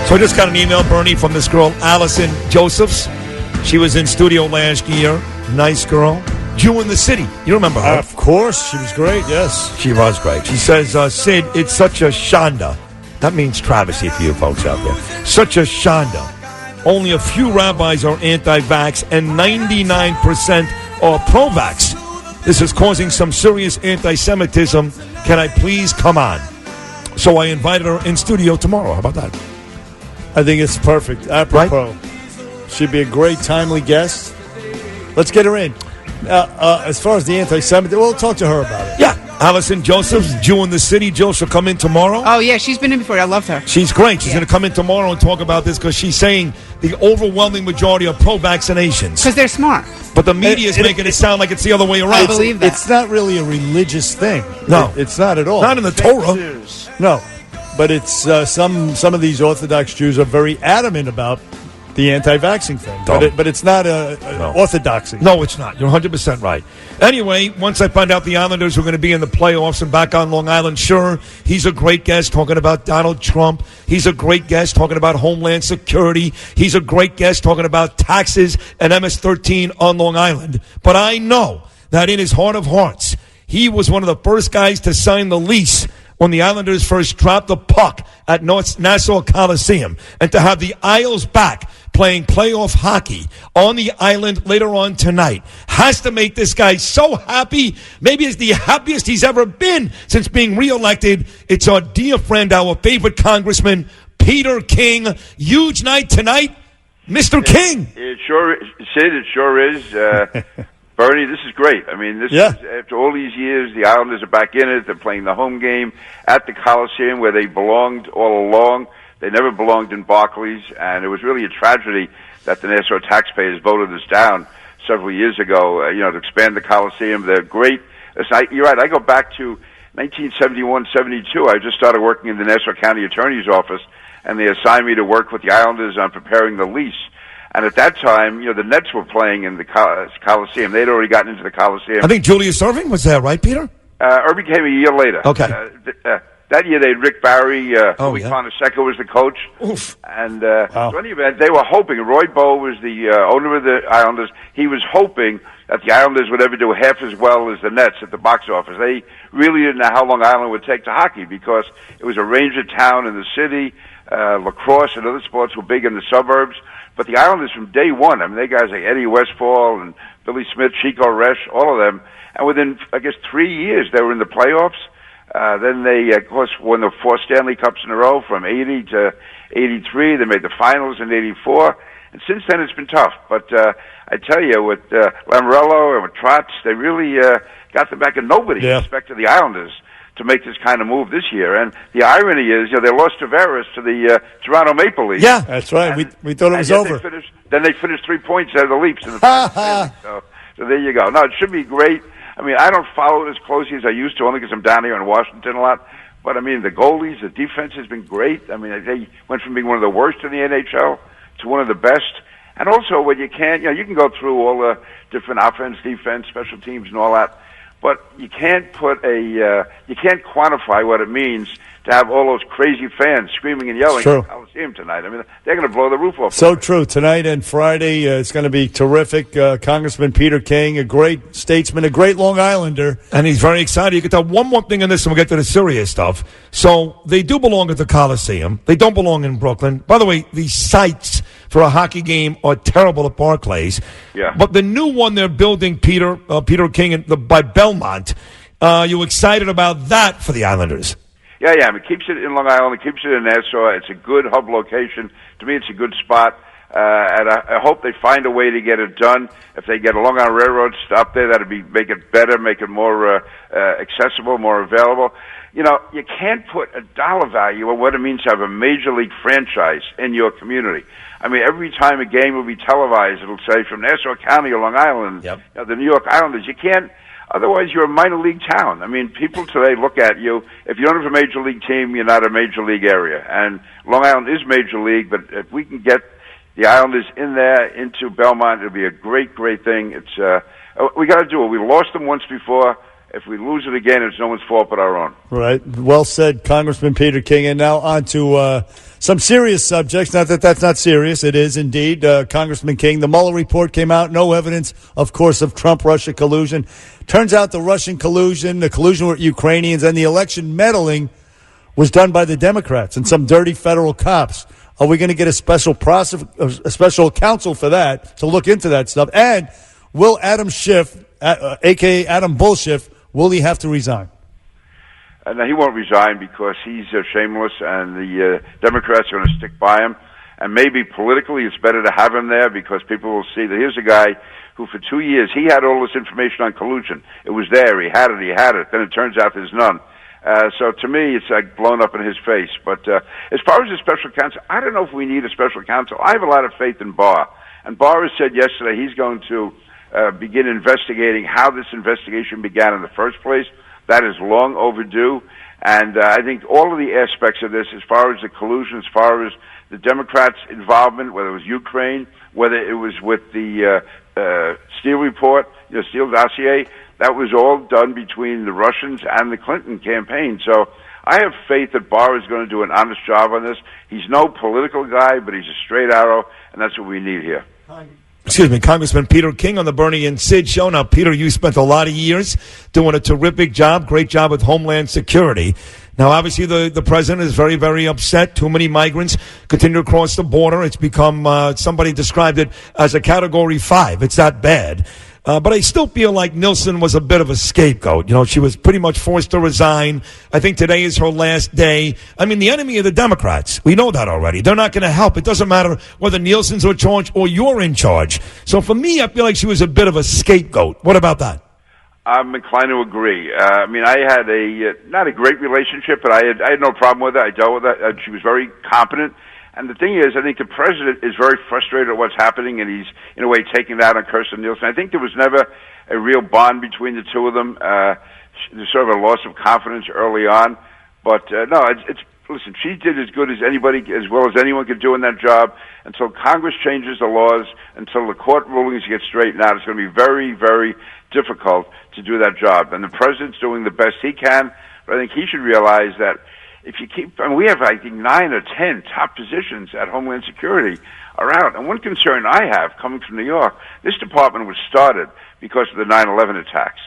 So I just got an email, Bernie, from this girl, Allison Josephs. She was in studio last year. Nice girl. Jew in the City. You remember her? Of course. She was great, yes. She was great. She says, Sid, it's such a shanda. That means travesty for you folks out there. Such a shanda. Only a few rabbis are anti-vax and 99% are pro-vax. This is causing some serious anti-Semitism. Can I please come on? So I invited her in studio tomorrow. How about that? I think it's perfect. Apropos. Right? She'd be a great, timely guest. Let's get her in. As far as the anti-Semitism, we'll talk to her about it. Yeah. Allison Josephs, Jew in the City. Jill, she'll come in tomorrow. Oh, yeah, she's been in before. I love her. She's great. She's going to come in tomorrow and talk about this because she's saying the overwhelming majority are pro-vaccinations. Because they're smart. But the media is making it sound like it's the other way around. I believe that. It's not really a religious thing. No. It's not at all. Not in the Torah. No. But it's some of these Orthodox Jews are very adamant about the anti-vaxxing thing. But it's not orthodoxy. No, it's not. You're 100% right. Anyway, once I find out the Islanders are going to be in the playoffs and back on Long Island, sure, he's a great guest talking about Donald Trump. He's a great guest talking about Homeland Security. He's a great guest talking about taxes and MS-13 on Long Island. But I know that in his heart of hearts, he was one of the first guys to sign the lease when the Islanders first dropped the puck at Nassau Coliseum, and to have the Isles back playing playoff hockey on the island later on tonight has to make this guy so happy. Maybe it's the happiest he's ever been since being reelected. It's our dear friend, our favorite Congressman, Peter King. Huge night tonight, Mr. King. It sure, Sid, it sure is. Bernie, this is great. I mean, this is, after all these years, the Islanders are back in it. They're playing the home game at the Coliseum where they belonged all along. They never belonged in Barclays, and it was really a tragedy that the Nassau taxpayers voted us down several years ago, to expand the Coliseum. They're great. You're right. I go back to 1971, 72. I just started working in the Nassau County Attorney's Office, and they assigned me to work with the Islanders on preparing the lease. And at that time, the Nets were playing in the Coliseum. They'd already gotten into the Coliseum. I think Julius Erving was there, right, Peter? Irving came a year later. Okay. That year, they had Rick Barry. Louis Fonseca was the coach. Oof. And so in any event, they were hoping. Roy Bowe was the owner of the Islanders. He was hoping that the Islanders would ever do half as well as the Nets at the box office. They really didn't know how long Ireland would take to hockey because it was a ranger town in the city. Lacrosse and other sports were big in the suburbs. But the Islanders from day one, I mean, they guys like Eddie Westfall and Billy Smith, Chico Resch, all of them. And within, 3 years, they were in the playoffs. Then they, of course, won the 4 Stanley Cups in a row from 80 to 83. They made the finals in 84. And since then, it's been tough. But I tell you, with Lamoriello and with Trotz, they really got them back. And nobody expected the Islanders to make this kind of move this year. And the irony is, they lost Tavares to the Toronto Maple Leafs. Yeah, that's right. And we thought it was over. They finished 3 points out of the Leafs in the final. So there you go. No, it should be great. I mean, I don't follow it as closely as I used to, only because I'm down here in Washington a lot. But, I mean, the goalies, the defense has been great. I mean, they went from being one of the worst in the NHL to one of the best. And also, when you can, you can go through all the different offense, defense, special teams, and all that. But you can't you can't quantify what it means to have all those crazy fans screaming and yelling at the Coliseum tonight. I mean, they're going to blow the roof off. So true. Tonight and Friday, it's going to be terrific. Congressman Peter King, a great statesman, a great Long Islander. And he's very excited. You can tell one more thing in this, and we'll get to the serious stuff. So they do belong at the Coliseum. They don't belong in Brooklyn. By the way, the sites for a hockey game are terrible at Barclays. Yeah. But the new one they're building, Peter King, by Belmont, you excited about that for the Islanders? Yeah. I mean, it keeps it in Long Island. It keeps it in Nassau. It's a good hub location. To me, it's a good spot. And I hope they find a way to get it done. If they get a Long Island Railroad stop there, that'd make it better, make it more accessible, more available. You can't put a dollar value on what it means to have a major league franchise in your community. I mean, every time a game will be televised, it'll say from Nassau County or Long Island, the New York Islanders. You can't. Otherwise, you're a minor league town. I mean, people today look at you. If you don't have a major league team, you're not a major league area. And Long Island is major league, but if we can get the Islanders in there into Belmont, it'll be a great, great thing. It's we got to do it. We lost them once before. if we lose it again, it's no one's fault but our own. Right. Well said, Congressman Peter King. And now on to some serious subjects. Not that that's not serious. It is indeed. Congressman King, the Mueller report came out. No evidence, of course, of Trump-Russia collusion. Turns out the Russian collusion, the collusion with Ukrainians, and the election meddling was done by the Democrats and some dirty federal cops. Are we going to get a special counsel for that to look into that stuff? And will Adam Schiff, a.k.a. Adam Bullshiff, will he have to resign? No, he won't resign because he's shameless, and the Democrats are going to stick by him. And maybe politically it's better to have him there because people will see that here's a guy who for 2 years, he had all this information on collusion. It was there. He had it. Then it turns out there's none. So to me, it's like blown up in his face. But as far as the special counsel, I don't know if we need a special counsel. I have a lot of faith in Barr. And Barr has said yesterday he's going to begin investigating how this investigation began in the first place. That is long overdue. And I think all of the aspects of this, as far as the collusion, as far as the Democrats' involvement, whether it was Ukraine, whether it was with the Steele report, Steele dossier, that was all done between the Russians and the Clinton campaign. So I have faith that Barr is going to do an honest job on this. He's no political guy, but he's a straight arrow, and that's what we need here. Excuse me, Congressman Peter King on the Bernie and Sid show. Now, Peter, you spent a lot of years doing a terrific job, great job with Homeland Security. Now, obviously, the president is very, very upset. Too many migrants continue to cross the border. It's become, somebody described it as a Category 5. It's that bad. But I still feel like Nielsen was a bit of a scapegoat. She was pretty much forced to resign. I think today is her last day. I mean, the enemy of the Democrats. We know that already. They're not going to help. It doesn't matter whether Nielsen's in charge or you're in charge. So for me, I feel like she was a bit of a scapegoat. What about that? I'm inclined to agree. I mean, I had not a great relationship, but I had no problem with her. I dealt with her. She was very competent. And the thing is, I think the president is very frustrated at what's happening, and he's, in a way, taking that on Kirstjen Nielsen. I think there was never a real bond between the two of them. There's sort of a loss of confidence early on. But, no, listen, she did as good as anybody, as well as anyone could do in that job. Until Congress changes the laws, until the court rulings get straightened out, it's going to be very, very difficult to do that job. And the president's doing the best he can, but I think he should realize that if you we have, I think, 9 or 10 top positions at Homeland Security are out. And one concern I have, coming from New York, this department was started because of the 9/11 attacks.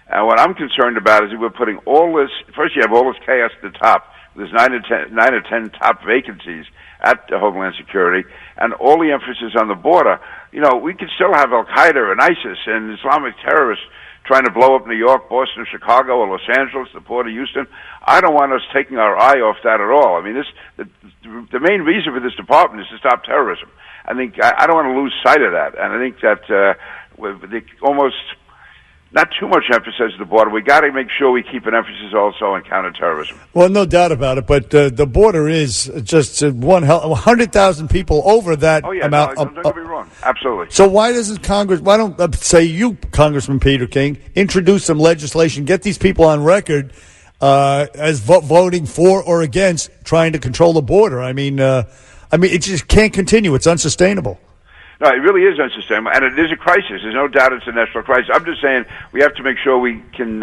And what I'm concerned about is that we're putting all this, first you have all this chaos at the top. There's 9 or 10 top vacancies at Homeland Security, and all the emphasis on the border. We could still have Al-Qaeda and ISIS and Islamic terrorists trying to blow up New York, Boston, Chicago, or Los Angeles, the Port of Houston. I don't want us taking our eye off that at all. I mean, the main reason for this department is to stop terrorism. I think I don't want to lose sight of that, and I think that with almost not too much emphasis on the border, we got to make sure we keep an emphasis also on counterterrorism. Well, no doubt about it, but the border is just 100,000 people over that amount. Don't get me wrong. Absolutely. So why don't, say you, Congressman Peter King, introduce some legislation, get these people on record as voting for or against trying to control the border? I mean, it just can't continue. It's unsustainable. No, it really is unsustainable, and it is a crisis. There's no doubt it's a national crisis. I'm just saying we have to make sure we can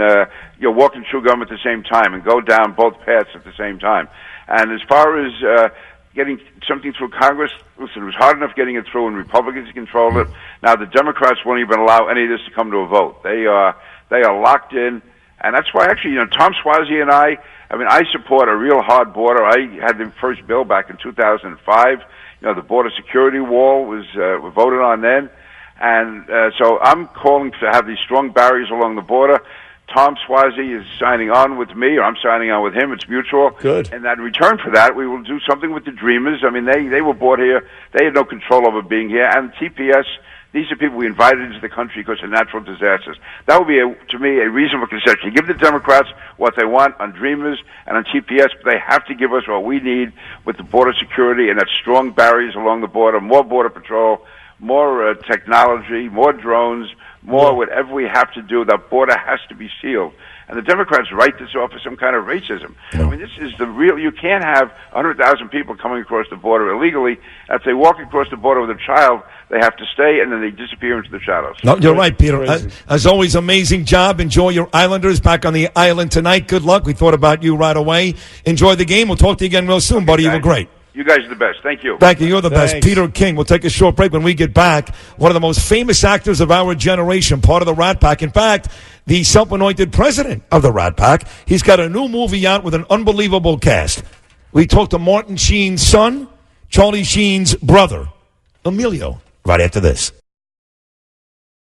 walk and chew gum at the same time and go down both paths at the same time. And as far as getting something through Congress, listen, it was hard enough getting it through when Republicans controlled it. Now the Democrats won't even allow any of this to come to a vote. They are locked in, and that's why actually, Tom Suozzi and I support a real hard border. I had the first bill back in 2005. The border security wall was voted on then. And so I'm calling to have these strong barriers along the border. Tom Suozzi is signing on with me, or I'm signing on with him. It's mutual. Good. And in return for that, we will do something with the Dreamers. I mean, they were brought here. They had no control over being here. And TPS, these are people we invited into the country because of natural disasters. That would be, to me, a reasonable concession. You give the Democrats what they want on Dreamers and on TPS, but they have to give us what we need with the border security and that strong barriers along the border, more border patrol, more technology, more drones, more, whatever we have to do. That border has to be sealed. And the Democrats write this off as some kind of racism. I mean, this is the real. You can't have 100,000 people coming across the border illegally. If they walk across the border with a child, they have to stay, and then they disappear into the shadows. No, you're right, Peter. As always, amazing job. Enjoy your Islanders back on the island tonight. Good luck. We thought about you right away. Enjoy the game. We'll talk to you again real soon, buddy. You were great. You guys are the best. Thank you. Thank you. You're the Thanks. best. Peter King. We'll take a short break. When we get back, one of the most famous actors of our generation, part of the Rat Pack. In fact, the self-anointed president of the Rat Pack. He's got a new movie out with an unbelievable cast. We talked to Martin Sheen's son, Charlie Sheen's brother, Emilio, right after this.